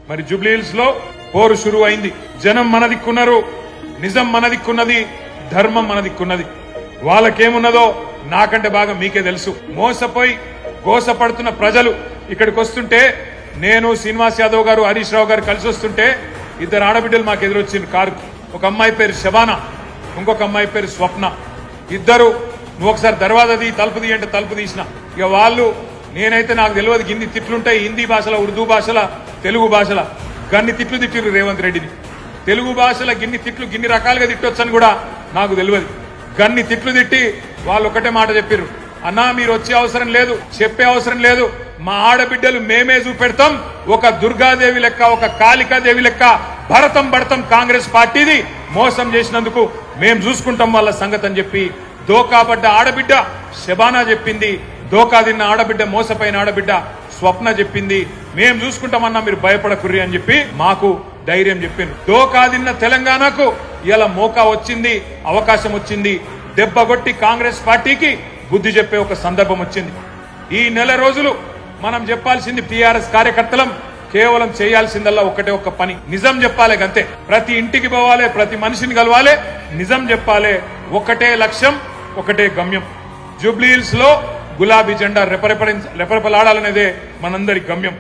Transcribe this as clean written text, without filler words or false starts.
మరి Jubilee hills లో పోరు షురు అయింది. జనం మన దిక్కున్నారు, నిజం మన దిక్కున్నది, ధర్మం మన దిక్కున్నది. వాళ్ళకేమున్నదో నాకంటే బాగా మీకే తెలుసు. మోసపోయి గోసపడుతున్న ప్రజలు ఇక్కడికి వస్తుంటే, నేను శ్రీనివాస్ యాదవ్ గారు హరీష్ రావు గారు కలిసి వస్తుంటే ఇద్దరు ఆడబిడ్డలు మాకు ఎదురొచ్చింది కారుకి. ఒక అమ్మాయి పేరు శబానా, ఇంకొక అమ్మాయి పేరు స్వప్న. ఇద్దరు నువ్వు ఒకసారి దర్వాజా తీ, తలుపు తీ అంటే తలుపు తీసిన. ఇక వాళ్ళు, నేనైతే నాకు తెలియదు గిన్ని తిట్లుంటాయి హిందీ భాషలో, ఉర్దూ భాషల, తెలుగు భాషల. గన్ని తిట్లు తిట్టిరు రేవంత్ రెడ్డిని. తెలుగు భాషల గిన్ని తిట్లు గిన్ని రకాలుగా తిట్టొచ్చని కూడా నాకు తెలియదు. గన్ని తిట్లు తిట్టి వాళ్ళు ఒకటే మాట చెప్పిర్రు, అన్నా మీరు వచ్చే అవసరం లేదు, చెప్పే అవసరం లేదు, మా ఆడబిడ్డలు మేమే చూపెడతాం, ఒక దుర్గాదేవి లెక్క, ఒక కాళికాదేవి లెక్క భరతం పడతాం కాంగ్రెస్ పార్టీది, మోసం చేసినందుకు మేం చూసుకుంటాం వాళ్ళ సంగతి అని చెప్పి దోకాబడ్డ ఆడబిడ్డ శబానా చెప్పింది. దోకా తిన్న ఆడబిడ్డ, మోసపోయిన ఆడబిడ్డ స్వప్న చెప్పింది, మేం చూసుకుంటామన్నా మీరు భయపడకుర్రి అని చెప్పి మాకు ధైర్యం చెప్పింది. దోకా తిన్న తెలంగాణకు ఇలా మోకా వచ్చింది, అవకాశం వచ్చింది. దెబ్బగొట్టి కాంగ్రెస్ పార్టీకి బుద్ధి చెప్పే ఒక సందర్భం వచ్చింది. ఈ నెల రోజులు మనం చెప్పాల్సింది టీఆర్ఎస్ కార్యకర్తలం కేవలం చేయాల్సిందల్లా ఒకటే ఒక్క పని, నిజం చెప్పాలి. గంతే. ప్రతి ఇంటికి పోవాలి, ప్రతి మనిషిని కలవాలి, నిజం చెప్పాలి. ఒకటే లక్ష్యం, ఒకటే గమ్యం. జూబ్లీ హిల్స్ లో గులాబీ జెండా రెపరెపలాడాలనేదే మనందరి గమ్యం.